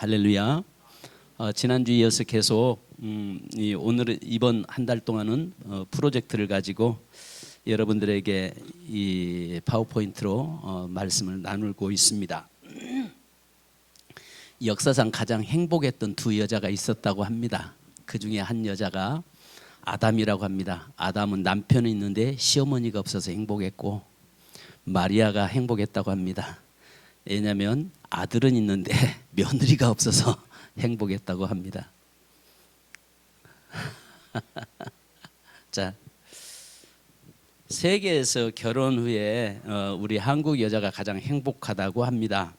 할렐루야. 지난주에 이어서 계속 오늘 이번 한 달 동안은 프로젝트를 가지고 여러분들에게 이 파워포인트로 말씀을 나누고 있습니다. 역사상 가장 행복했던 두 여자가 있었다고 합니다. 그 중에 한 여자가 아담이라고 합니다. 아담은 남편이 있는데 시어머니가 없어서 행복했고, 마리아가 행복했다고 합니다. 왜냐하면 아들은 있는데 며느리가 없어서 행복했다고 합니다. 자, 세계에서 결혼 후에 우리 한국 여자가 가장 행복하다고 합니다.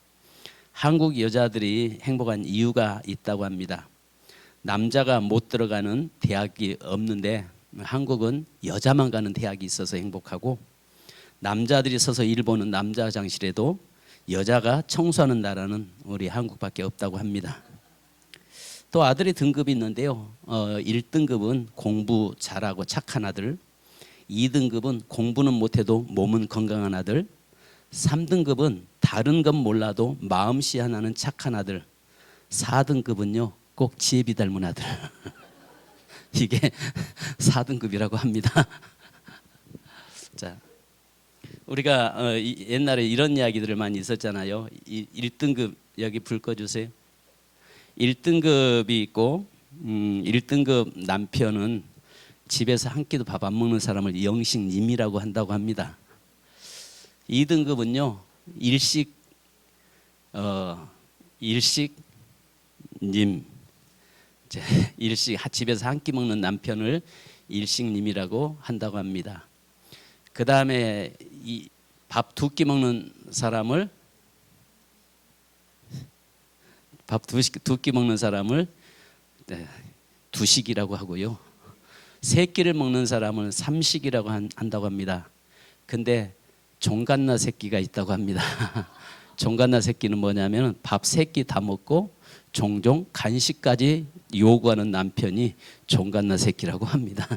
한국 여자들이 행복한 이유가 있다고 합니다. 남자가 못 들어가는 대학이 없는데 한국은 여자만 가는 대학이 있어서 행복하고, 남자들이 서서 일 보는 남자 화장실에도 여자가 청소하는 나라는 우리 한국밖에 없다고 합니다. 또 아들의 등급이 있는데요. 1등급은 공부 잘하고 착한 아들, 2등급은 공부는 못해도 몸은 건강한 아들, 3등급은 다른 건 몰라도 마음씨 하나는 착한 아들, 4등급은요 꼭 지혜비 닮은 아들. 이게 4등급이라고 합니다. 자, 우리가 옛날에 이런 이야기들을 많이 있었잖아요. 1등급 여기 불 꺼주세요. 1등급이 있고 1등급 남편은 집에서 한 끼도 밥 안 먹는 사람을 영식님이라고 한다고 합니다. 2등급은요 일식님, 집에서 한 끼 먹는 남편을 일식님이라고 한다고 합니다. 그 다음에 밥 두 끼 먹는 사람을 두 끼 먹는 사람을 두식이라고 하고요. 세 끼를 먹는 사람을 삼식이라고 한다고 합니다. 근데 종갓나 새끼가 있다고 합니다. 종갓나 새끼는 뭐냐면 밥 세 끼 다 먹고 종종 간식까지 요구하는 남편이 종갓나 새끼라고 합니다.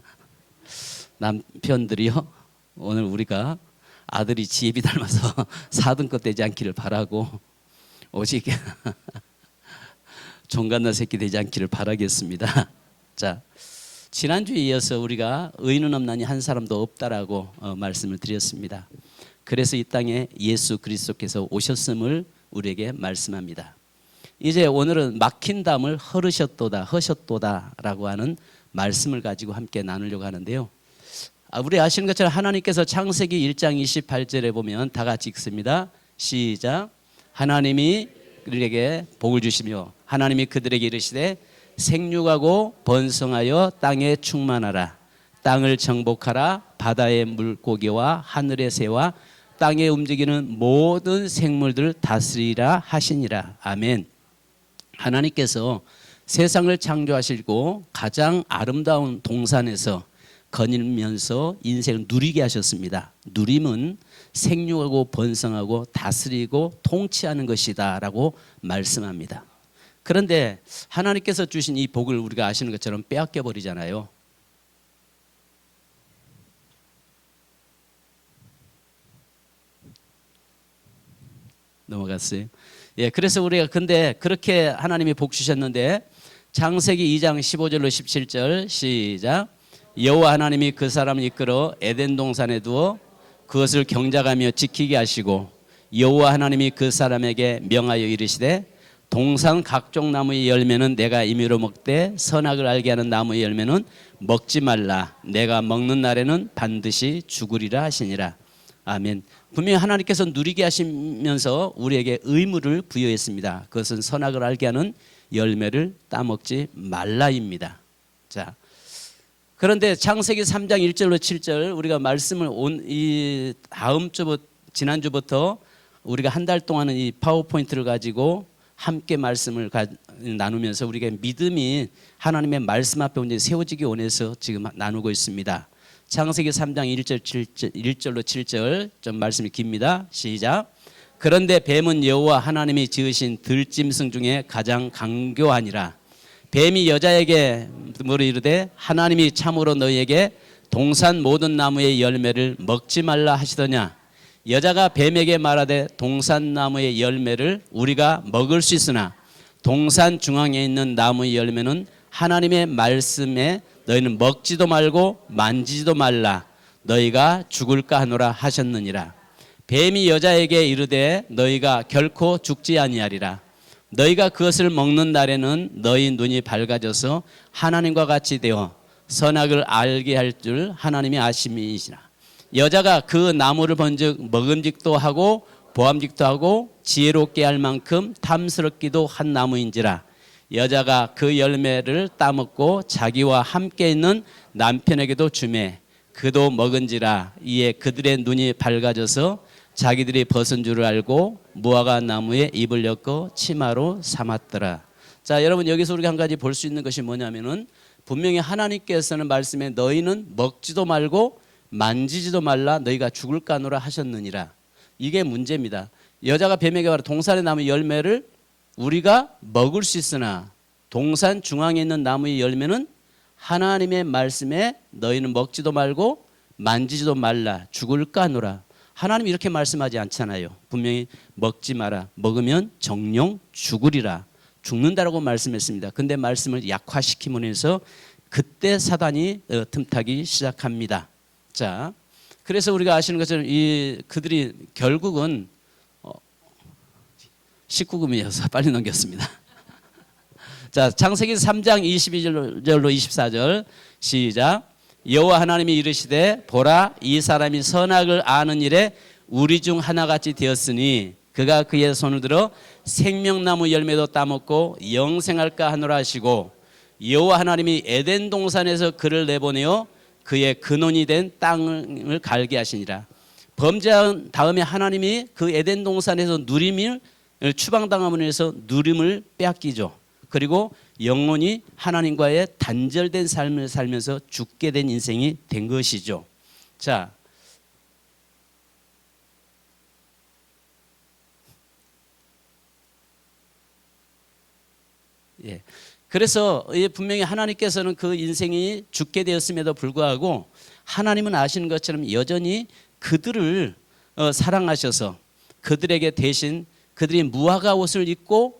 남편들이요, 오늘 우리가 아들이 지혜비 닮아서 4등급 되지 않기를 바라고, 오직 종갓나 새끼 되지 않기를 바라겠습니다. 자, 지난주에 이어서 우리가 의인은 없나니 한 사람도 없다라고 말씀을 드렸습니다. 그래서 이 땅에 예수 그리스도께서 오셨음을 우리에게 말씀합니다. 이제 오늘은 막힌 담을 허셨도다라고 하는 말씀을 가지고 함께 나누려고 하는데요. 우리 아시는 것처럼 하나님께서 창세기 1장 28절에 보면 다 같이 읽습니다. 시작. 하나님이 그들에게 복을 주시며 하나님이 그들에게 이르시되 생육하고 번성하여 땅에 충만하라. 땅을 정복하라. 바다의 물고기와 하늘의 새와 땅에 움직이는 모든 생물들을 다스리라 하시니라. 아멘. 하나님께서 세상을 창조하시고 가장 아름다운 동산에서 거닐면서 인생을 누리게 하셨습니다. 누림은 생육하고 번성하고 다스리고 통치하는 것이다 라고 말씀합니다. 그런데 하나님께서 주신 이 복을 우리가 아시는 것처럼 빼앗겨 버리잖아요. 넘어갔어요. 예, 그래서 우리가 근데 그렇게 하나님이 복 주셨는데 창세기 2장 15절로 17절 시작. 여호와 하나님이 그 사람을 이끌어 에덴 동산에 두어 그것을 경작하며 지키게 하시고, 여호와 하나님이 그 사람에게 명하여 이르시되 동산 각종 나무의 열매는 내가 임의로 먹되 선악을 알게 하는 나무의 열매는 먹지 말라. 내가 먹는 날에는 반드시 죽으리라 하시니라. 아멘. 분명히 하나님께서 누리게 하시면서 우리에게 의무를 부여했습니다. 그것은 선악을 알게 하는 열매를 따먹지 말라입니다. 자, 그런데 창세기 3장 1절로 7절 우리가 말씀을 이 다음 주부터 지난주부터 우리가 한 달 동안은 이 파워포인트를 가지고 함께 말씀을 나누면서 우리가 믿음이 하나님의 말씀 앞에 온전히 세워지기 원해서 지금 나누고 있습니다. 창세기 3장 1절로 7절 좀 말씀이 깁니다. 시작. 그런데 뱀은 여호와 하나님이 지으신 들짐승 중에 가장 강교하니라. 뱀이 여자에게 물어 이르되 하나님이 참으로 너희에게 동산 모든 나무의 열매를 먹지 말라 하시더냐. 여자가 뱀에게 말하되 동산 나무의 열매를 우리가 먹을 수 있으나 동산 중앙에 있는 나무의 열매는 하나님의 말씀에 너희는 먹지도 말고 만지지도 말라. 너희가 죽을까 하노라 하셨느니라. 뱀이 여자에게 이르되 너희가 결코 죽지 아니하리라. 너희가 그것을 먹는 날에는 너희 눈이 밝아져서 하나님과 같이 되어 선악을 알게 할 줄 하나님이 아심이시라. 여자가 그 나무를 본즉 먹음직도 하고 보암직도 하고 지혜롭게 할 만큼 탐스럽기도 한 나무인지라. 여자가 그 열매를 따먹고 자기와 함께 있는 남편에게도 주매 그도 먹은지라. 이에 그들의 눈이 밝아져서 자기들이 벗은 줄을 알고 무화과 나무에 입을 엮어 치마로 삼았더라. 자, 여러분 여기서 우리가 한 가지 볼 수 있는 것이 뭐냐면은 분명히 하나님께서는 말씀에 너희는 먹지도 말고 만지지도 말라. 너희가 죽을까 하노라 하셨느니라. 이게 문제입니다. 여자가 뱀에게 말하 동산의 나무 열매를 우리가 먹을 수 있으나 동산 중앙에 있는 나무의 열매는 하나님의 말씀에 너희는 먹지도 말고 만지지도 말라. 죽을까 하노라. 하나님이 이렇게 말씀하지 않잖아요. 분명히 먹지 마라. 먹으면 정령 죽으리라. 죽는다라고 말씀했습니다. 근데 말씀을 약화시킴으로 해서 그때 사단이 틈타기 시작합니다. 자, 그래서 우리가 아시는 것처럼 그들이 결국은 19금이어서 빨리 넘겼습니다. 자, 창세기 3장 22절로 24절 시작. 여호와 하나님이 이르시되 보라 이 사람이 선악을 아는 일에 우리 중 하나같이 되었으니 그가 그의 손을 들어 생명나무 열매도 따먹고 영생할까 하노라 하시고 여호와 하나님이 에덴 동산에서 그를 내보내어 그의 근원이 된 땅을 갈게 하시니라. 범죄한 다음에 하나님이 그 에덴 동산에서 누림을 추방당함으로 해서 누림을 빼앗기죠. 그리고 영원히 하나님과의 단절된 삶을 살면서 죽게 된 인생이 된 것이죠. 자, 예. 그래서 분명히 하나님께서는 그 인생이 죽게 되었음에도 불구하고 하나님은 아시는 것처럼 여전히 그들을 사랑하셔서 그들에게 대신 그들이 무화과 옷을 입고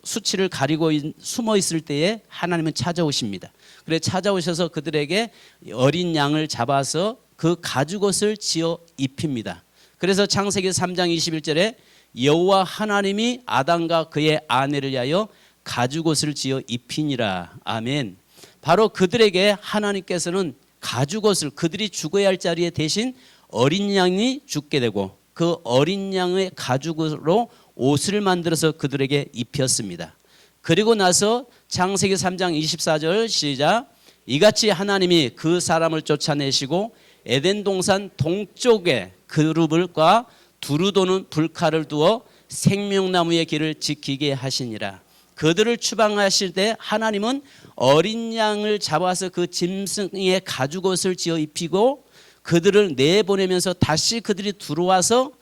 수치를 가리고 숨어 있을 때에 하나님은 찾아오십니다. 그래 찾아오셔서 그들에게 어린 양을 잡아서 그 가죽옷을 지어 입힙니다. 그래서 창세기 3장 21절에 여호와 하나님이 아담과 그의 아내를 위하여 가죽옷을 지어 입히니라. 아멘. 바로 그들에게 하나님께서는 가죽옷을 그들이 죽어야 할 자리에 대신 어린 양이 죽게 되고 그 어린 양의 가죽으로 옷을 만들어서 그들에게 입혔습니다. 그리고 나서 창세기 3장 24절 시작. 이같이 하나님이 그 사람을 쫓아내시고 에덴 동산 동쪽에 그룹과 두루 도는 불칼을 두어 생명나무의 길을 지키게 하시니라. 그들을 추방하실 때 하나님은 어린 양을 잡아서 그 짐승의 가죽옷을 지어 입히고 그들을 내보내면서 다시 그들이 들어와서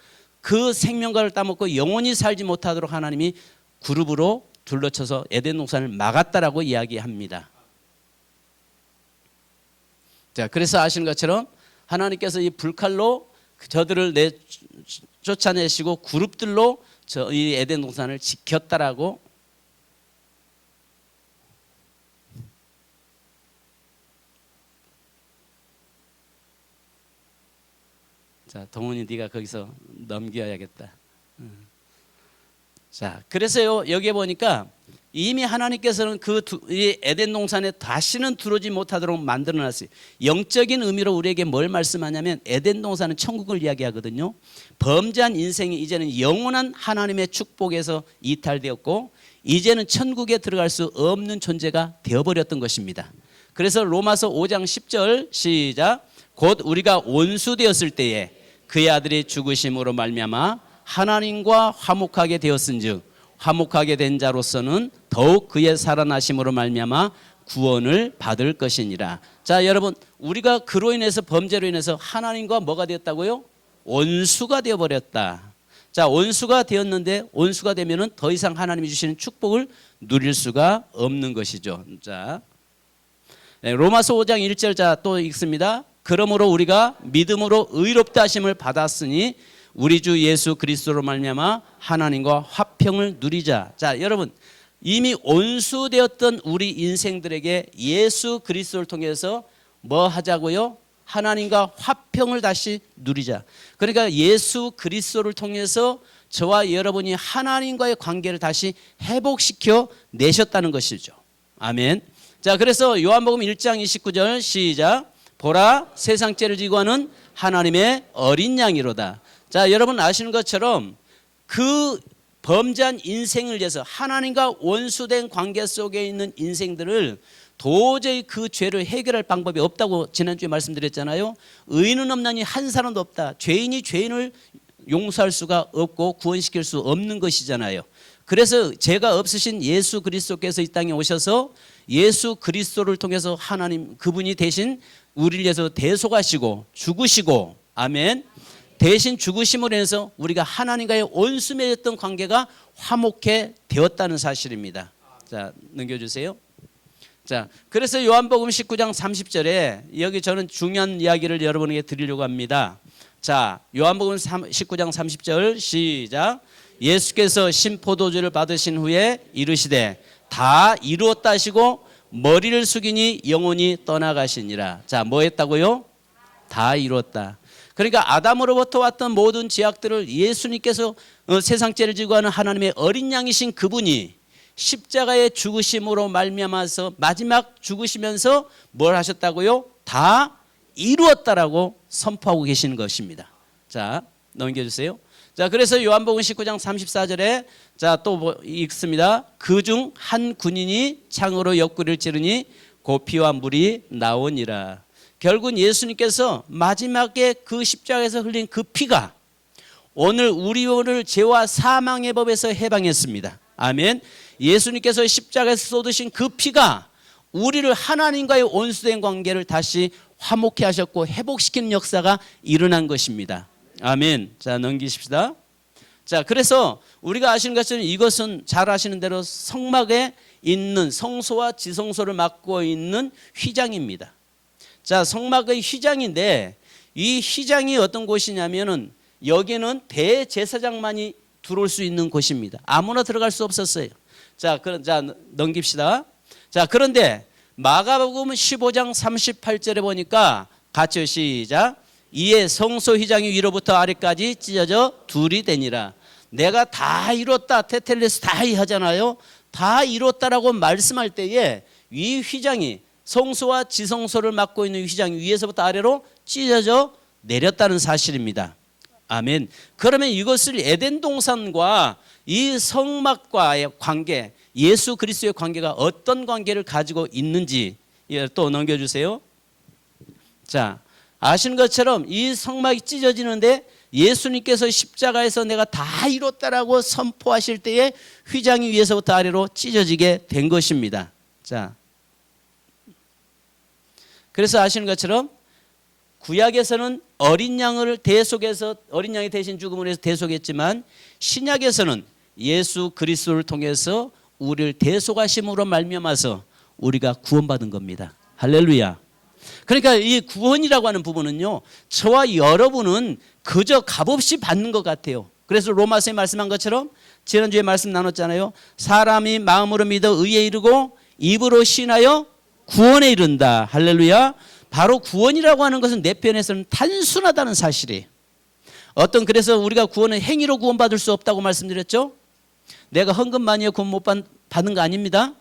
그 생명과를 따먹고 영원히 살지 못하도록 하나님이 그룹으로 둘러쳐서 에덴 동산을 막았다라고 이야기합니다. 자, 그래서 아시는 것처럼 하나님께서 이 불칼로 저들을 쫓아내시고 그룹들로 이 에덴 동산을 지켰다라고. 자, 동훈이 네가 거기서 넘겨야겠다. 자, 그래서요 여기에 보니까 이미 하나님께서는 이 에덴 동산에 다시는 들어오지 못하도록 만들어놨어요. 영적인 의미로 우리에게 뭘 말씀하냐면 에덴 동산은 천국을 이야기하거든요. 범죄한 인생이 이제는 영원한 하나님의 축복에서 이탈되었고 이제는 천국에 들어갈 수 없는 존재가 되어버렸던 것입니다. 그래서 로마서 5장 10절 시작. 곧 우리가 원수되었을 때에 그의 아들이 죽으심으로 말미암아 하나님과 화목하게 되었은즉 화목하게 된 자로서는 더욱 그의 살아나심으로 말미암아 구원을 받을 것이니라. 자, 여러분 우리가 그로 인해서 범죄로 인해서 하나님과 뭐가 되었다고요? 원수가 되어버렸다. 자, 원수가 되었는데 원수가 되면은 더 이상 하나님이 주시는 축복을 누릴 수가 없는 것이죠. 자, 로마서 5장 1절 자 또 읽습니다. 그러므로 우리가 믿음으로 의롭다 하심을 받았으니 우리 주 예수 그리스도로 말미암아 하나님과 화평을 누리자. 자, 여러분 이미 온수되었던 우리 인생들에게 예수 그리스도를 통해서 뭐 하자고요? 하나님과 화평을 다시 누리자. 그러니까 예수 그리스도를 통해서 저와 여러분이 하나님과의 관계를 다시 회복시켜 내셨다는 것이죠. 아멘. 자, 그래서 요한복음 1장 29절 시작. 보라, 세상 죄를 지고 하는 하나님의 어린 양이로다. 자, 여러분 아시는 것처럼 그 범죄한 인생을 위해서 하나님과 원수된 관계 속에 있는 인생들을 도저히 그 죄를 해결할 방법이 없다고 지난주에 말씀드렸잖아요. 의인은 없나니 한 사람도 없다. 죄인이 죄인을 용서할 수가 없고 구원시킬 수 없는 것이잖아요. 그래서 죄가 없으신 예수 그리스도께서 이 땅에 오셔서 예수 그리스도를 통해서 하나님 그분이 대신 우리를 위해서 대속하시고 죽으시고, 아멘, 대신 죽으심으로 인해서 우리가 하나님과의 온수 맺었던 관계가 화목해 되었다는 사실입니다. 자, 넘겨주세요. 자, 그래서 요한복음 19장 30절에 여기 저는 중요한 이야기를 여러분에게 드리려고 합니다. 자, 요한복음 19장 30절 시작. 예수께서 신포도주를 받으신 후에 이르시되 다 이루었다 하시고 머리를 숙이니 영혼이 떠나가시니라. 자, 뭐 했다고요? 다 이루었다. 그러니까 아담으로부터 왔던 모든 죄악들을 예수님께서 세상 죄를 지고 하는 하나님의 어린 양이신 그분이 십자가의 죽으심으로 말미암아서 마지막 죽으시면서 뭘 하셨다고요? 다 이루었다라고 선포하고 계시는 것입니다. 자, 넘겨주세요. 자, 그래서 요한복음 19장 34절에 자, 또 뭐 읽습니다. 그중 한 군인이 창으로 옆구리를 찌르니 그 피와 물이 나오니라. 결국 예수님께서 마지막에 그 십자가에서 흘린 그 피가 오늘 우리를 죄와 사망의 법에서 해방했습니다. 아멘. 예수님께서 십자가에서 쏟으신 그 피가 우리를 하나님과의 온수된 관계를 다시 화목케 하셨고 회복시키는 역사가 일어난 것입니다. 아멘. 자, 넘기십시다. 자, 그래서 우리가 아시는 것처럼 이것은 잘 아시는 대로 성막에 있는 성소와 지성소를 맡고 있는 휘장입니다. 자, 성막의 휘장인데 이 휘장이 어떤 곳이냐면은 여기는 대제사장만이 들어올 수 있는 곳입니다. 아무나 들어갈 수 없었어요. 자, 넘깁시다. 자, 그런데 마가복음 15장 38절에 보니까 같이 시작. 이에 성소 휘장이 위로부터 아래까지 찢어져 둘이 되니라. 내가 다 이뤘다, 테텔레스 다 하잖아요. 다 이뤘다라고 말씀할 때에 이 휘장이 성소와 지성소를 맡고 있는 휘장이 위에서부터 아래로 찢어져 내렸다는 사실입니다. 아멘. 그러면 이것을 에덴 동산과 이 성막과의 관계, 예수 그리스도의 관계가 어떤 관계를 가지고 있는지 또 넘겨주세요. 자, 아시는 것처럼 이 성막이 찢어지는데 예수님께서 십자가에서 내가 다 이뤘다라고 선포하실 때에 휘장이 위에서부터 아래로 찢어지게 된 것입니다. 자, 그래서 아시는 것처럼 구약에서는 어린 양을 대속해서 어린 양이 대신 죽음을 해서 대속했지만 신약에서는 예수 그리스도를 통해서 우리를 대속하심으로 말미암아서 우리가 구원받은 겁니다. 할렐루야. 그러니까 이 구원이라고 하는 부분은요, 저와 여러분은 그저 값없이 받는 것 같아요. 그래서 로마서에 말씀한 것처럼 지난주에 말씀 나눴잖아요. 사람이 마음으로 믿어 의에 이르고 입으로 신하여 구원에 이른다. 할렐루야. 바로 구원이라고 하는 것은 내 편에서는 단순하다는 사실이에요. 그래서 우리가 구원은 행위로 구원받을 수 없다고 말씀드렸죠. 내가 헌금 많이 해야 구원 못 받는 거 아닙니다.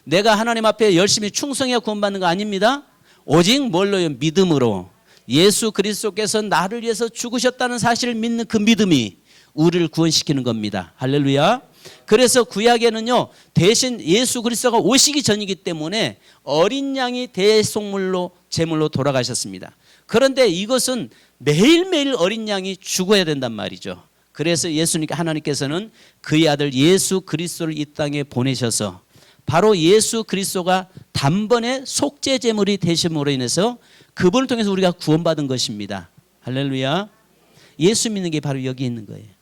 내가 하나님 앞에 열심히 충성해야 구원받는 거 아닙니다. 오직 뭘로요? 믿음으로. 예수 그리스도께서 나를 위해서 죽으셨다는 사실을 믿는 그 믿음이 우리를 구원시키는 겁니다. 할렐루야. 그래서 구약에는요, 대신 예수 그리스도가 오시기 전이기 때문에 어린 양이 대속물로 제물로 돌아가셨습니다. 그런데 이것은 매일매일 어린 양이 죽어야 된단 말이죠. 그래서 하나님께서는 그의 아들 예수 그리스도를 이 땅에 보내셔서 바로 예수 그리스도가 단번에 속죄 제물이 되심으로 인해서 그분을 통해서 우리가 구원받은 것입니다. 할렐루야. 예수 믿는 게 바로 여기 있는 거예요.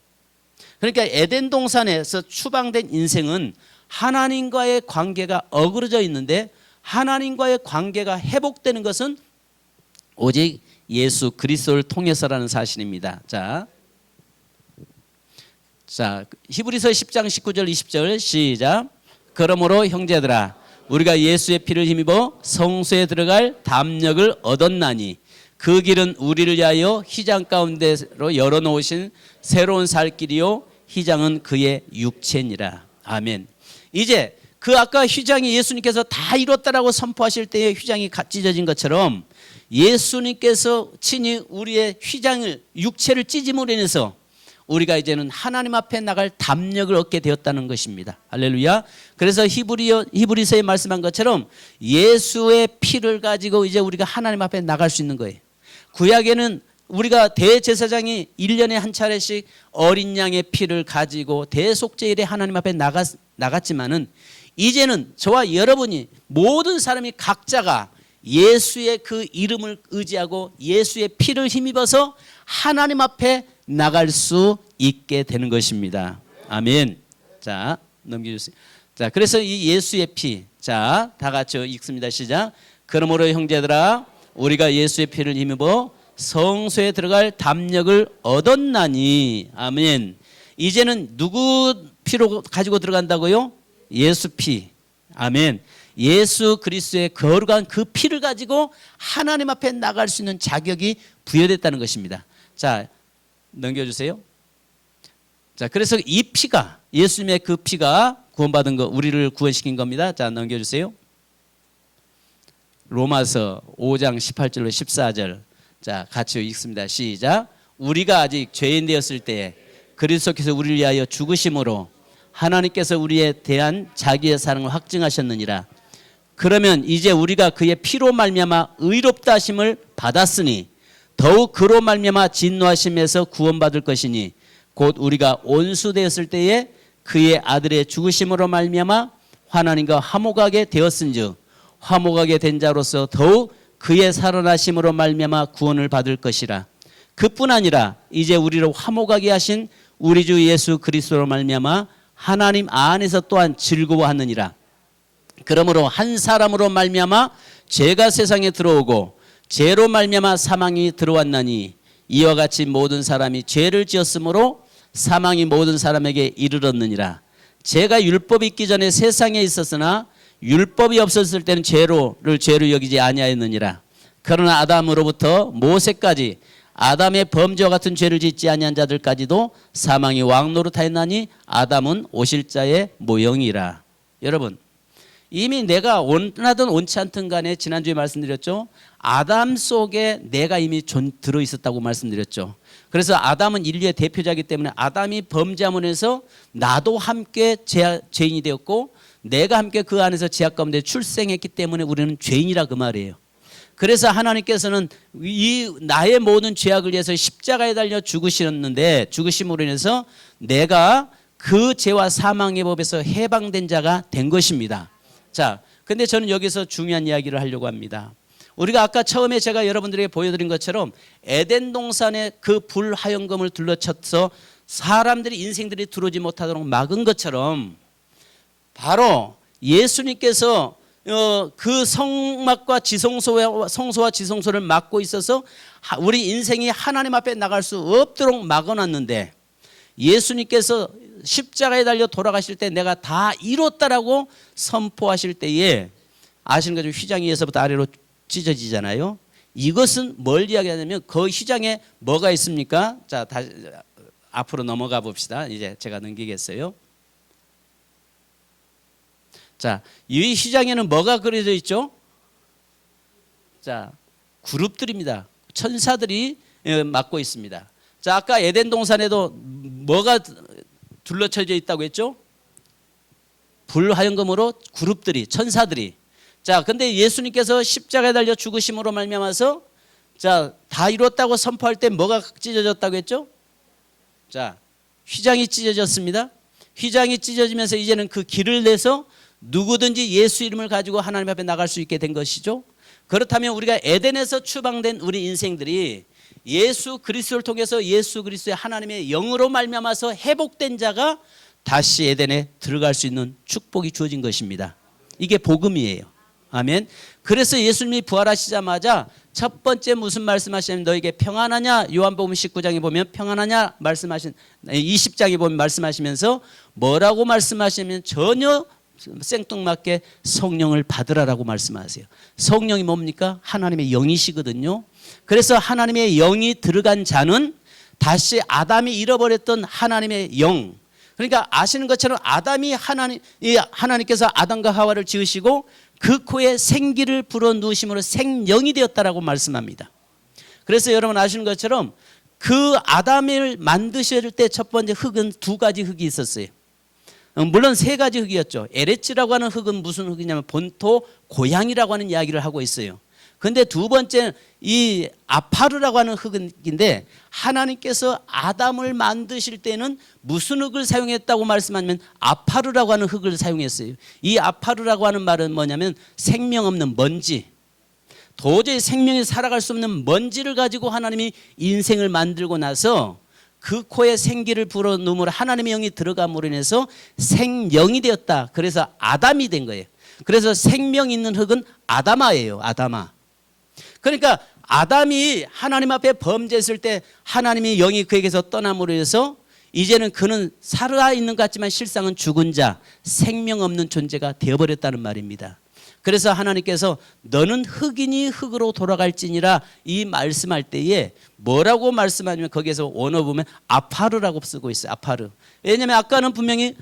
그러니까 에덴 동산에서 추방된 인생은 하나님과의 관계가 어그러져 있는데 하나님과의 관계가 회복되는 것은 오직 예수 그리스도를 통해서라는 사실입니다. 자, 히브리서 10장 19절 20절 시작. 그러므로 형제들아 우리가 예수의 피를 힘입어 성소에 들어갈 담력을 얻었나니 그 길은 우리를 위하여 휘장 가운데로 열어놓으신 새로운 살 길이요 휘장은 그의 육체니라. 아멘. 이제 그 아까 휘장이 예수님께서 다 이뤘다라고 선포하실 때에 휘장이 찢어진 것처럼 예수님께서 친히 우리의 휘장을 육체를 찢음으로 인해서 우리가 이제는 하나님 앞에 나갈 담력을 얻게 되었다는 것입니다. 할렐루야. 그래서 히브리서에 말씀한 것처럼 예수의 피를 가지고 이제 우리가 하나님 앞에 나갈 수 있는 거예요. 구약에는 우리가 대제사장이 1년에 한 차례씩 어린 양의 피를 가지고 대속제일에 하나님 앞에 나갔지만은 이제는 저와 여러분이 모든 사람이 각자가 예수의 그 이름을 의지하고 예수의 피를 힘입어서 하나님 앞에 나갈 수 있게 되는 것입니다. 아멘. 자, 넘겨주세요. 자, 그래서 이 예수의 피. 자, 다 같이 읽습니다. 시작. 그러므로 형제들아, 우리가 예수의 피를 힘입어 성소에 들어갈 담력을 얻었나니. 아멘. 이제는 누구 피로 가지고 들어간다고요? 예수 피. 아멘. 예수 그리스도의 거룩한 그 피를 가지고 하나님 앞에 나갈 수 있는 자격이 부여됐다는 것입니다. 자, 넘겨주세요. 자, 그래서 이 피가 예수님의 그 피가 구원받은 거 우리를 구원시킨 겁니다. 자, 넘겨주세요. 로마서 5장 18절로 14절. 자, 같이 읽습니다. 시작. 우리가 아직 죄인 되었을 때에 그리스도께서 우리를 위하여 죽으심으로 하나님께서 우리에 대한 자기의 사랑을 확증하셨느니라. 그러면 이제 우리가 그의 피로 말미암아 의롭다 하심을 받았으니 더욱 그로 말미암아 진노하심에서 구원받을 것이니 곧 우리가 온수되었을 때에 그의 아들의 죽으심으로 말미암아 하나님과 화목하게 되었은즉 화목하게 된 자로서 더욱 그의 살아나심으로 말미암아 구원을 받을 것이라. 그뿐 아니라 이제 우리를 화목하게 하신 우리 주 예수 그리스도로 말미암아 하나님 안에서 또한 즐거워하느니라. 그러므로 한 사람으로 말미암아 죄가 세상에 들어오고 죄로 말미암아 사망이 들어왔나니 이와 같이 모든 사람이 죄를 지었으므로 사망이 모든 사람에게 이르렀느니라. 죄가 율법이 있기 전에 세상에 있었으나 율법이 없었을 때는 죄로 여기지 아니하였느니라. 그러나 아담으로부터 모세까지 아담의 범죄와 같은 죄를 짓지 아니한 자들까지도 사망이 왕노릇하였나니 아담은 오실 자의 모형이라. 여러분, 이미 내가 원하든 원치 않든 간에 지난주에 말씀드렸죠. 아담 속에 내가 이미 들어있었다고 말씀드렸죠. 그래서 아담은 인류의 대표자이기 때문에 아담이 범죄함으로 해서 나도 함께 죄인이 되었고 내가 함께 그 안에서 죄악 가운데 출생했기 때문에 우리는 죄인이라 그 말이에요. 그래서 하나님께서는 이 나의 모든 죄악을 위해서 십자가에 달려 죽으셨는데 죽으심으로 인해서 내가 그 죄와 사망의 법에서 해방된 자가 된 것입니다. 자, 근데 저는 여기서 중요한 이야기를 하려고 합니다. 우리가 아까 처음에 제가 여러분들에게 보여드린 것처럼 에덴 동산의 그 불화영검을 둘러쳐서 사람들이 인생들이 들어오지 못하도록 막은 것처럼 바로 예수님께서 그 성막과 성소와 지성소를 막고 있어서 우리 인생이 하나님 앞에 나갈 수 없도록 막아놨는데 예수님께서 십자가에 달려 돌아가실 때 내가 다 이뤘다라고 선포하실 때에 아시는 것처럼 휘장이 위에서부터 아래로 찢어지잖아요. 이것은 뭘 이야기하냐면 그 휘장에 뭐가 있습니까? 자, 다시 앞으로 넘어가 봅시다. 이제 제가 넘기겠어요. 자, 이 휘장에는 뭐가 그려져 있죠? 자, 그룹들입니다. 천사들이 맡고 있습니다. 자, 아까 에덴 동산에도 뭐가 둘러쳐져 있다고 했죠? 불화영검으로 그룹들이, 천사들이. 자, 근데 예수님께서 십자가에 달려 죽으심으로 말미암아서 자, 다 이뤘다고 선포할 때 뭐가 찢어졌다고 했죠? 자, 휘장이 찢어졌습니다. 휘장이 찢어지면서 이제는 그 길을 내서 누구든지 예수 이름을 가지고 하나님 앞에 나갈 수 있게 된 것이죠. 그렇다면 우리가 에덴에서 추방된 우리 인생들이 예수 그리스도를 통해서 예수 그리스도의 하나님의 영으로 말미암아서 회복된 자가 다시 에덴에 들어갈 수 있는 축복이 주어진 것입니다. 이게 복음이에요. 아멘. 그래서 예수님이 부활하시자마자 첫 번째 무슨 말씀하시냐면 너에게 평안하냐, 요한복음 19장에 보면 평안하냐 말씀하신 20장에 보면 말씀하시면서 뭐라고 말씀하시면 전혀 생뚱맞게 성령을 받으라라고 말씀하세요. 성령이 뭡니까? 하나님의 영이시거든요. 그래서 하나님의 영이 들어간 자는 다시 아담이 잃어버렸던 하나님의 영, 그러니까 아시는 것처럼 하나님께서 아담과 하와를 지으시고 그 코에 생기를 불어넣으심으로 생령이 되었다라고 말씀합니다. 그래서 여러분 아시는 것처럼 그 아담을 만드실 때 첫 번째 흙은 두 가지 흙이 있었어요. 물론 세 가지 흙이었죠. 에레츠라고 하는 흙은 무슨 흙이냐면 본토 고향이라고 하는 이야기를 하고 있어요. 근데 두 번째 이 아파르라고 하는 흙인데 하나님께서 아담을 만드실 때는 무슨 흙을 사용했다고 말씀하면 아파르라고 하는 흙을 사용했어요. 이 아파르라고 하는 말은 뭐냐면 생명 없는 먼지, 도저히 생명이 살아갈 수 없는 먼지를 가지고 하나님이 인생을 만들고 나서 그 코에 생기를 불어넣음으로 하나님의 영이 들어감으로 인해서 생령이 되었다. 그래서 아담이 된 거예요. 그래서 생명 있는 흙은 아담아예요. 아담아. 그러니까 아담이 하나님 앞에 범죄했을 때 하나님의 영이 그에게서 떠남으로 해서 이제는 그는 살아있는 것 같지만 실상은 죽은 자, 생명 없는 존재가 되어버렸다는 말입니다. 그래서 하나님께서 너는 흙이니 흙으로 돌아갈지니라 이 말씀할 때에 뭐라고 말씀하냐면 거기에서 원어 보면 아파르라고 쓰고 있어요. 아파르. 왜냐하면 아까는 분명히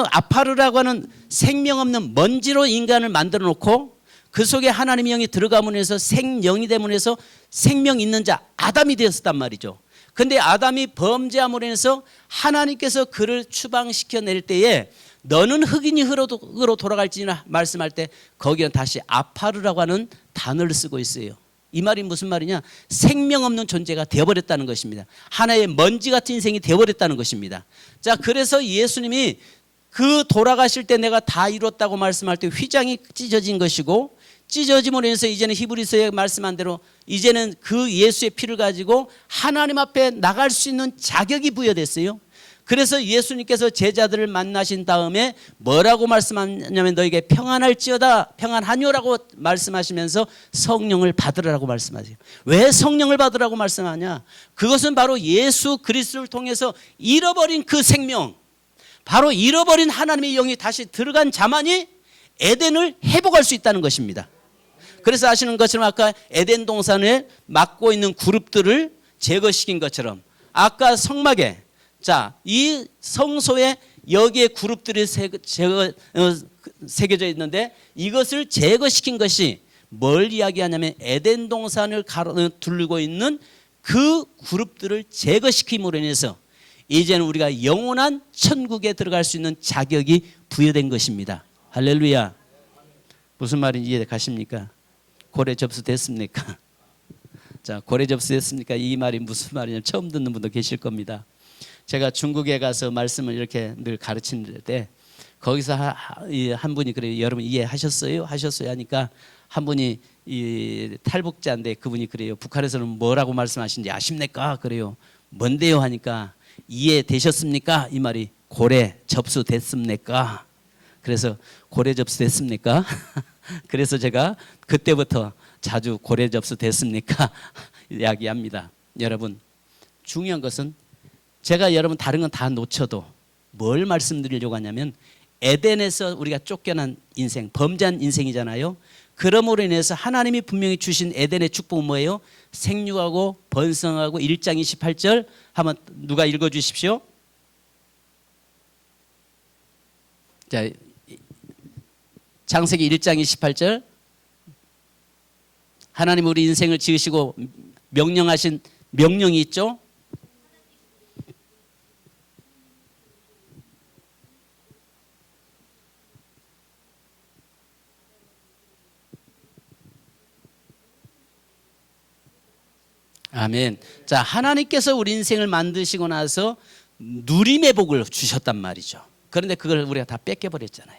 아파르라고 하는 생명 없는 먼지로 인간을 만들어 놓고 그 속에 하나님의 영이 들어감으로 해서 생령이 됨으로 해서 생명 있는 자 아담이 되었단 말이죠. 근데 아담이 범죄함으로 인해서 하나님께서 그를 추방시켜낼 때에 너는 흙이니 흙으로 돌아갈지나 말씀할 때 거기는 다시 아파르라고 하는 단어를 쓰고 있어요. 이 말이 무슨 말이냐? 생명 없는 존재가 되어버렸다는 것입니다. 하나의 먼지 같은 인생이 되어버렸다는 것입니다. 자, 그래서 예수님이 그 돌아가실 때 내가 다 이뤘다고 말씀할 때 휘장이 찢어진 것이고 찢어짐으로 인해서 이제는 히브리서에 말씀한 대로 이제는 그 예수의 피를 가지고 하나님 앞에 나갈 수 있는 자격이 부여됐어요. 그래서 예수님께서 제자들을 만나신 다음에 뭐라고 말씀하냐면 너에게 평안할지어다 평안하뇨라고 말씀하시면서 성령을 받으라고 말씀하세요. 왜 성령을 받으라고 말씀하냐? 그것은 바로 예수 그리스도를 통해서 잃어버린 그 생명, 바로 잃어버린 하나님의 영이 다시 들어간 자만이 에덴을 회복할 수 있다는 것입니다. 그래서 아시는 것처럼 아까 에덴 동산을 막고 있는 그룹들을 제거시킨 것처럼 아까 성막에 이 성소에 여기에 그룹들이 새겨져 있는데 이것을 제거시킨 것이 뭘 이야기하냐면 에덴 동산을 둘르고 있는 그 그룹들을 제거시킴으로 인해서 이제는 우리가 영원한 천국에 들어갈 수 있는 자격이 부여된 것입니다. 할렐루야. 무슨 말인지 이해 가십니까? 고래 접수됐습니까? 자, 고래 접수됐습니까? 이 말이 무슨 말이냐면 처음 듣는 분도 계실 겁니다. 제가 중국에 가서 말씀을 이렇게 늘 가르치는 때 거기서 한 분이 그래요. 여러분 이해하셨어요? 하셨어요? 하니까 한 분이 이 탈북자인데 그분이 그래요. 북한에서는 뭐라고 말씀하시는지 아십니까? 그래요. 뭔데요? 하니까 이해되셨습니까? 이 말이 고래 접수됐습니까? 그래서 고래 접수됐습니까? 그래서 제가 그때부터 자주 고래 접수됐습니까? 이야기합니다. 여러분 중요한 것은 제가 여러분 다른 건 다 놓쳐도 뭘 말씀드리려고 하냐면 에덴에서 우리가 쫓겨난 인생, 범죄한 인생이잖아요. 그러므로 인해서 하나님이 분명히 주신 에덴의 축복은 뭐예요? 생육하고 번성하고 1장 28절 한번 누가 읽어주십시오. 자, 창세기 1장 28절 하나님 우리 인생을 지으시고 명령하신 명령이 있죠. 아멘. 자, 하나님께서 우리 인생을 만드시고 나서 누림의 복을 주셨단 말이죠. 그런데 그걸 우리가 다 뺏겨버렸잖아요.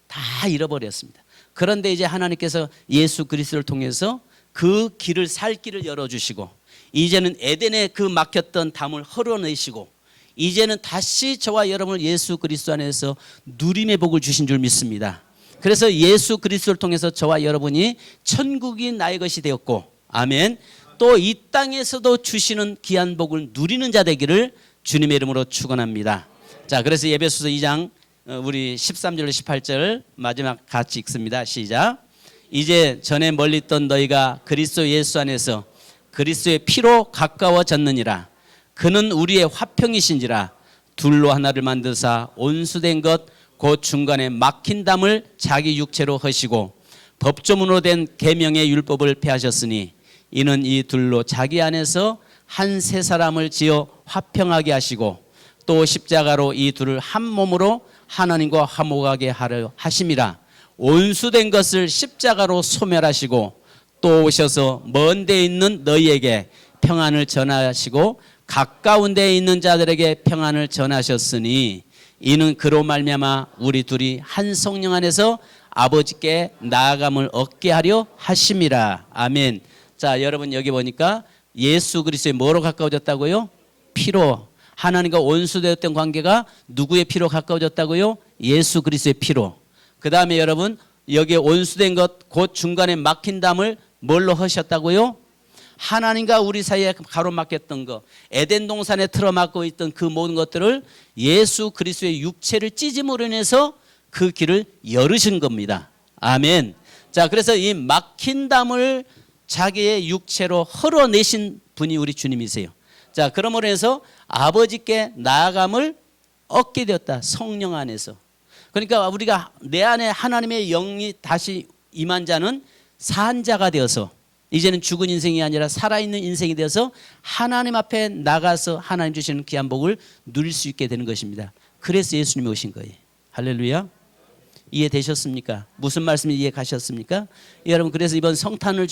다 잃어버렸습니다. 그런데 이제 하나님께서 예수 그리스도를 통해서 그 길을 살 길을 열어주시고 이제는 에덴에 그 막혔던 담을 헐어내시고 이제는 다시 저와 여러분을 예수 그리스도 안에서 누림의 복을 주신 줄 믿습니다. 그래서 예수 그리스도를 통해서 저와 여러분이 천국이 나의 것이 되었고 아멘. 또 이 땅에서도 주시는 귀한 복을 누리는 자 되기를 주님의 이름으로 축원합니다. 자, 그래서 에베소서 2장 우리 13절 18절 마지막 같이 읽습니다. 시작. 이제 전에 멀리 있던 너희가 그리스도 예수 안에서 그리스도의 피로 가까워졌느니라. 그는 우리의 화평이신지라. 둘로 하나를 만드사 온수된 것 곧 중간에 막힌 담을 자기 육체로 허시고 법조문으로 된 계명의 율법을 폐하셨으니 이는 이 둘로 자기 안에서 한 세 사람을 지어 화평하게 하시고 또 십자가로 이 둘을 한 몸으로 하나님과 화목하게 하려 하심이라. 온수된 것을 십자가로 소멸하시고 또 오셔서 먼 데 있는 너희에게 평안을 전하시고 가까운 데에 있는 자들에게 평안을 전하셨으니 이는 그로 말미암아 우리 둘이 한 성령 안에서 아버지께 나아감을 얻게 하려 하심이라. 아멘. 자, 여러분 여기 보니까 예수 그리스도의 뭐로 가까워졌다고요? 피로. 하나님과 온수되었던 관계가 누구의 피로 가까워졌다고요? 예수 그리스도의 피로. 그 다음에 여러분 여기에 온수된 것 곧 중간에 막힌 담을 뭘로 하셨다고요? 하나님과 우리 사이에 가로막혔던 거, 에덴 동산에 틀어막고 있던 그 모든 것들을 예수 그리스도의 육체를 찢음으로 인해서 그 길을 열으신 겁니다. 아멘. 자, 그래서 이 막힌 담을 자기의 육체로 헐어내신 분이 우리 주님이세요. 자, 그러므로 해서 아버지께 나아감을 얻게 되었다. 성령 안에서. 그러니까 우리가 내 안에 하나님의 영이 다시 임한 자는 산 자가 되어서 이제는 죽은 인생이 아니라 살아있는 인생이 되어서 하나님 앞에 나가서 하나님 주시는 귀한 복을 누릴 수 있게 되는 것입니다. 그래서 예수님이 오신 거예요. 할렐루야. 이해되셨습니까? 무슨 말씀이 이해 가셨습니까? 여러분, 그래서 이번 성탄을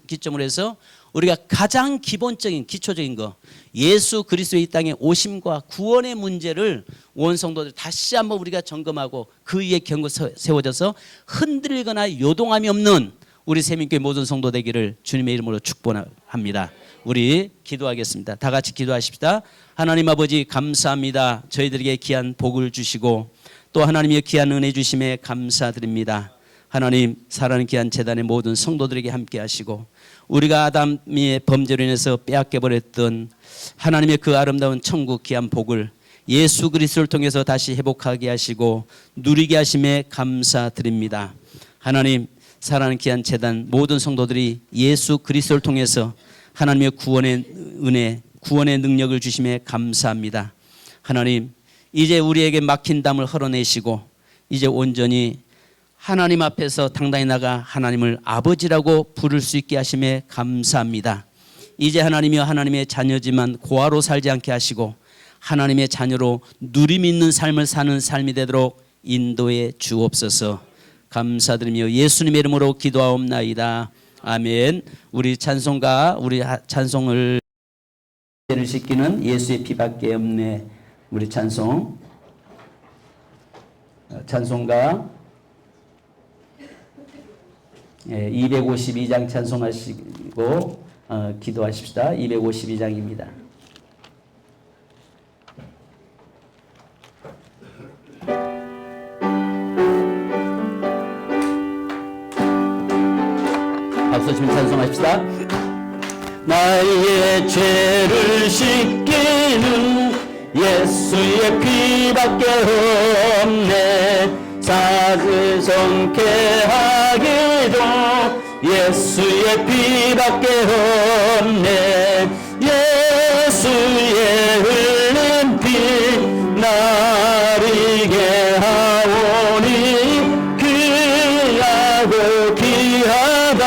기점으로 해서 우리가 가장 기본적인 기초적인 거, 예수 그리스도의 이 땅에 오심과 구원의 문제를 온 성도들 다시 한번 우리가 점검하고 그 위에 견고 세워져서 흔들리거나 요동함이 없는 우리 세민교회 모든 성도 되기를 주님의 이름으로 축복합니다. 우리 기도하겠습니다. 다 같이 기도하십시다. 하나님 아버지 감사합니다. 저희들에게 귀한 복을 주시고 또 하나님의 귀한 은혜 주심에 감사드립니다. 하나님, 사랑하는 귀한 재단의 모든 성도들에게 함께 하시고 우리가 아담의 범죄로 인해서 빼앗겨 버렸던 하나님의 그 아름다운 천국 귀한 복을 예수 그리스도를 통해서 다시 회복하게 하시고 누리게 하심에 감사드립니다. 하나님, 사랑하는 귀한 재단 모든 성도들이 예수 그리스도를 통해서 하나님의 구원의 은혜, 구원의 능력을 주심에 감사합니다. 하나님, 이제 우리에게 막힌 담을 헐어내시고 이제 온전히 하나님 앞에서 당당히 나가 하나님을 아버지라고 부를 수 있게 하심에 감사합니다. 이제 하나님이여 하나님의 자녀지만 고아로 살지 않게 하시고 하나님의 자녀로 누림 있는 삶을 사는 삶이 되도록 인도해 주옵소서. 감사드리며 예수님의 이름으로 기도하옵나이다. 아멘. 우리 찬송가, 우리 찬송을 씻기는 예수의 피밖에 없네. 우리 찬송가 252장 찬송하시고 기도하십시다. 252장입니다. 박수 치며 찬송하십시다. 나의 죄를 씻기는 예수의 피밖에 없네. 사지성케 하기도 예수의 피밖에 없네. 예수의 흘린 피 나리게 하오니 귀하고 귀하다.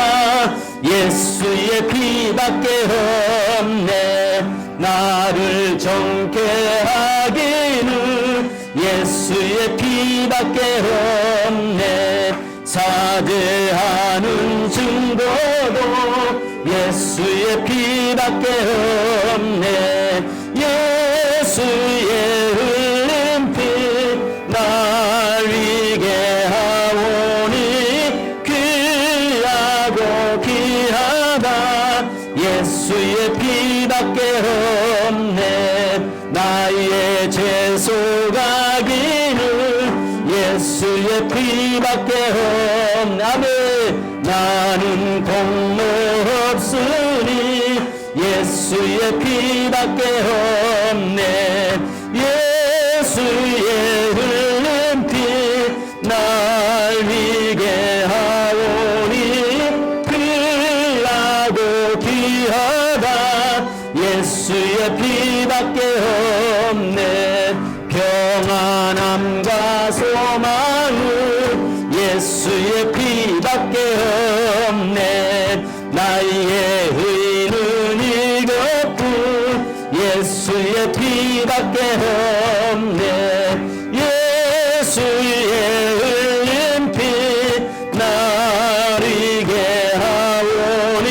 예수의 피밖에 없네. 나를 정케 하기는 예수의 피밖에 없네. 사죄하는 증거도 예수의 피밖에 없네. 예수의 흘린 피 날 위게 하오니 귀하고 귀하다. 예수의 피밖에 없네. 나의 죄 속아기는 예수의 피밖에 없네. 아멘. 나는 공로 없으니 예수의 피밖에 없네. 예수의 흘린 피 피밖에 없네. 나의 의는 이것뿐 예수의 피밖에 없네. 예수의 흘린 피 나리게 하오니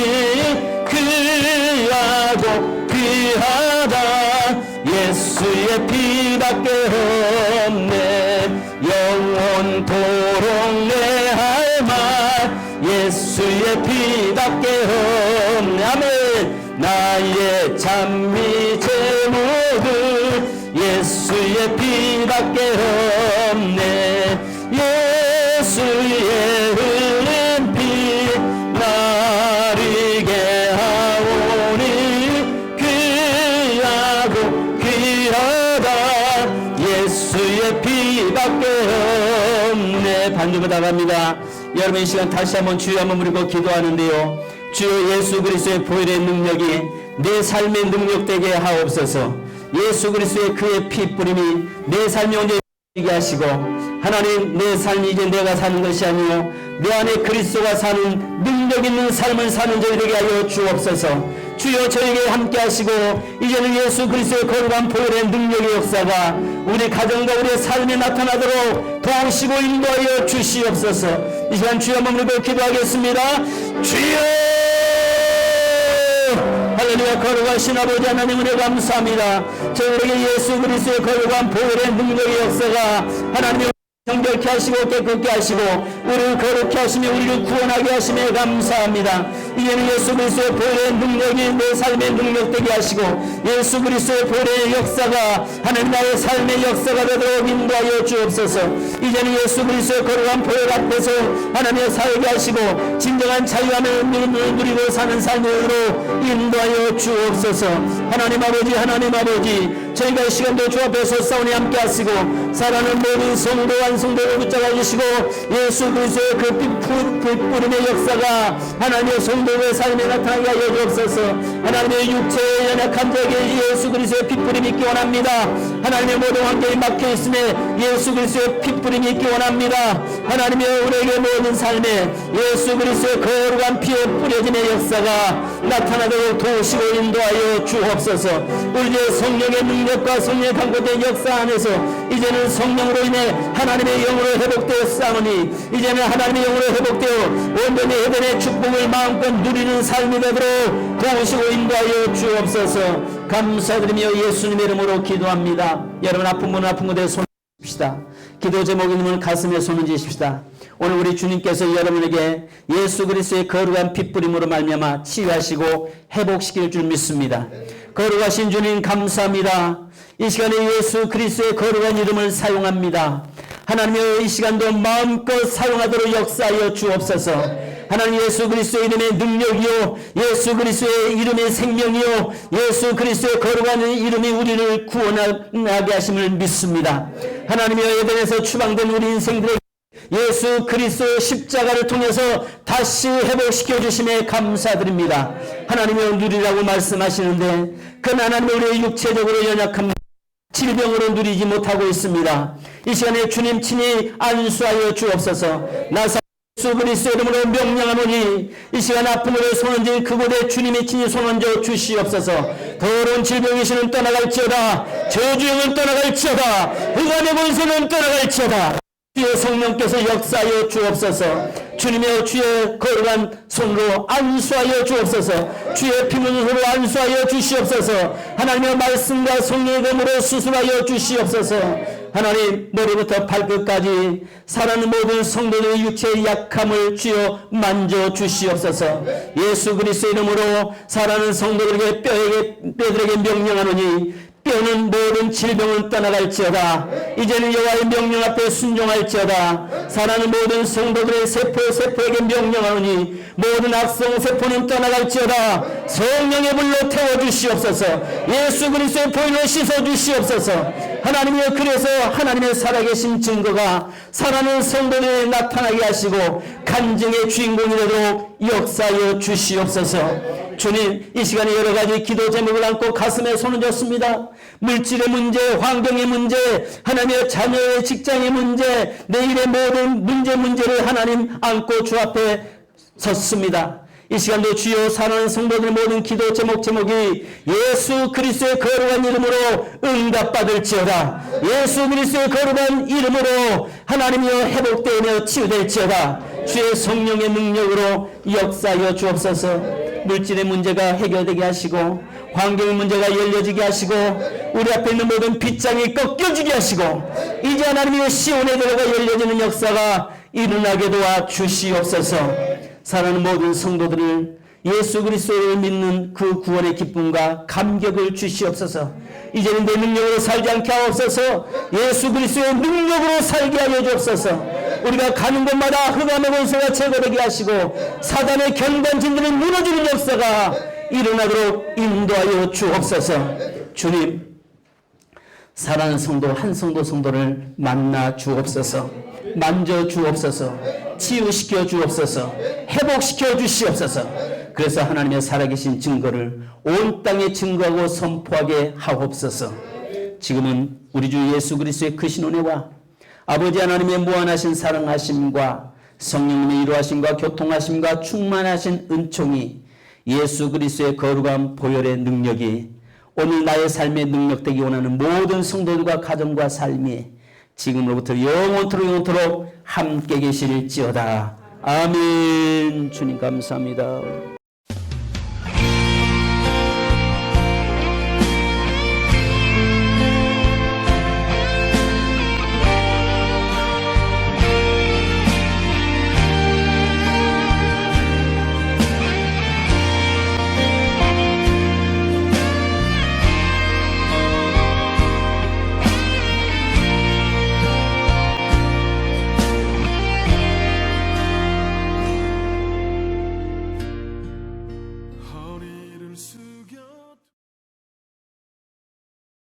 귀하고 귀하다. 예수의 피밖에 없네. 영원토록 내 할 말 예수의 피밖에 없네. 아멘. 나의 찬미 제물들 예수의 피밖에 없네. 예수의 흘린 피 나리게 하오니 귀하고 귀하다. 예수의 피밖에 없네. 반주부 나갑니다. 여러분 이 시간 다시 한번 주여 한번 부르고 기도하는데요. 주여 예수 그리스도의 보혈의 능력이 내 삶의 능력되게 하옵소서. 예수 그리스도의 그의 피 뿌림이 내 삶에 온전히 되게 하시고, 하나님 내 삶이 이제 내가 사는 것이 아니요 내 안에 그리스도가 사는 능력 있는 삶을 사는 저희 되게 하여 주옵소서. 주여 저에게 함께 하시고 이제는 예수 그리스도의 거룩한 보혈의 능력의 역사가 우리 가정과 우리의 삶에 나타나도록 도우시고 인도하여 주시옵소서. 이 시간 주여 한번 부르고 기도하겠습니다. 주여 할렐루야. 거룩하신 아버지 하나님 은혜 감사합니다. 저희에게 예수 그리스도의 거룩한 보혈의 능력의 역사가 하나님의 정결케 하시고 깨끗게 하시고 우리를 거룩케 하시며 우리를 구원하게 하시며 감사합니다. 이제는 예수 그리스도의 보혈의 능력이 내 삶의 능력되게 하시고 예수 그리스도의 보혈의 역사가 하나님 나의 삶의 역사가 되도록 인도하여 주옵소서. 이제는 예수 그리스도의 거룩한 보혈 앞에서 하나님의 살게 하시고 진정한 자유함을 누리고 사는 삶으로 인도하여 주옵소서. 하나님 아버지 저희가 이 시간도 주 앞에서 싸우니 함께 하시고 사랑하는 모든 성도 완성도를 붙잡아 주시고 예수 그리스도의 그 빛뿌림의 역사가 하나님의 성도의 삶에 나타나게 하여 주옵소서. 하나님의 육체의 연약한 자에게 예수 그리스도의 빛뿌림이 있기 원합니다. 하나님의 모든 환경이 막혀있음에 예수 그리스도의 빛뿌림이 있기 원합니다. 하나님의 우리에게 모든 삶에 예수 그리스도의 거룩한 피의 뿌려짐의 역사가 나타나도록 도우시고 인도하여 주옵소서. 우리의 성령의 능력과 성령의 강구된 역사 안에서 이제는 성령으로 인해 하나님의 영으로 회복되어 싸우니 이제는 하나님의 영으로 회복되어 온전히 해변의 축복을 마음껏 누리는 삶이 되도록 도우시고 인도하여 주옵소서. 감사드리며 예수님의 이름으로 기도합니다. 여러분 아픈 분은 아픈 곳에 손을 짚시다. 기도 제목이 있는 가슴에 손을 쥐십시다. 오늘 우리 주님께서 여러분에게 예수 그리스도의 거룩한 핏뿌림으로 말미암아 치유하시고 회복시킬 줄 믿습니다. 거룩하신 주님 감사합니다. 이 시간에 예수 그리스도의 거룩한 이름을 사용합니다. 하나님의 이 시간도 마음껏 사용하도록 역사하여 주옵소서. 하나님 예수 그리스도의 이름의 능력이요 예수 그리스도의 이름의 생명이요 예수 그리스도의 거룩한 이름이 우리를 구원하게 하심을 믿습니다. 하나님의 에덴에서 추방된 우리 인생들에게 예수 그리스도 십자가를 통해서 다시 회복시켜 주심에 감사드립니다. 하나님의 누리라고 말씀하시는데 그 하나님 우리의 육체적으로 연약한 질병으로 누리지 못하고 있습니다. 이 시간에 주님 친히 안수하여 주옵소서. 예수 그리스도의 이름으로 명령하노니 이 시간 아픔으로 손얹은 그곳에 주님이 친히 손얹어 주시옵소서. 더러운 질병이시는 떠나갈지어다. 저주영은 떠나갈지어다. 흑암의 권세는 떠나갈지어다. 주의 성령께서 역사하여 주옵소서. 주님의 주의 거룩한 손으로 안수하여 주옵소서. 주의 피문으로 안수하여 주시옵소서. 하나님의 말씀과 성령의 검으로 수술하여 주시옵소서. 하나님 머리부터 발끝까지 살아있는 모든 성도들의 육체의 약함을 주여 만져 주시옵소서. 예수 그리스도의 이름으로 살아있는 성도들에게 뼈들에게 명령하노니 뼈는 모든 질병은 떠나갈지어다. 이제는 여호와의 명령 앞에 순종할지어다. 살아있는 모든 성도들의 세포에게 명령하노니 모든 악성 세포는 떠나갈지어다. 성령의 불로 태워주시옵소서. 예수 그리스도의 보혈로 씻어주시옵소서. 하나님이여, 그래서 하나님의 살아계신 증거가 사랑하는 성도들에 나타나게 하시고 간증의 주인공이 되도록 역사하여 주시옵소서. 주님, 이 시간에 여러 가지 기도 제목을 안고 가슴에 손을 줬습니다. 물질의 문제, 환경의 문제, 하나님의 자녀의 직장의 문제, 내일의 모든 문제를 하나님 안고 주 앞에 섰습니다. 이 시간도 주여, 사랑하는 성도들의 모든 기도 제목이 예수 그리스도의 거룩한 이름으로 응답받을지어다. 예수 그리스도의 거룩한 이름으로 하나님이여 회복되며 치유될지어다. 주의 성령의 능력으로 역사하여 주옵소서. 물질의 문제가 해결되게 하시고 환경의 문제가 열려지게 하시고 우리 앞에 있는 모든 빗장이 꺾여지게 하시고 이제 하나님의 시온의 도로가 열려지는 역사가 일어나게 도와 주시옵소서. 사랑하는 모든 성도들을 예수 그리스도를 믿는 그 구원의 기쁨과 감격을 주시옵소서. 이제는 내 능력으로 살지 않게 하옵소서. 예수 그리스도의 능력으로 살게 하여 주옵소서. 우리가 가는 곳마다 흑암의 권세가 제거되게 하시고 사단의 경관진들이 무너지는 역사가 일어나도록 인도하여 주옵소서. 주님, 사랑하는 성도 한 성도를 만나 주옵소서. 만져 주옵소서. 치유시켜 주옵소서. 회복시켜 주시옵소서. 그래서 하나님의 살아계신 증거를 온 땅에 증거하고 선포하게 하옵소서. 지금은 우리 주 예수 그리스도의 크신 은혜와 아버지 하나님의 무한하신 사랑하심과 성령님의 이루하심과 교통하심과 충만하신 은총이 예수 그리스도의 거룩한 보혈의 능력이 오늘 나의 삶에 능력되기 원하는 모든 성도들과 가정과 삶이 지금으로부터 영원토록 함께 계실지어다. 아멘. 주님 감사합니다.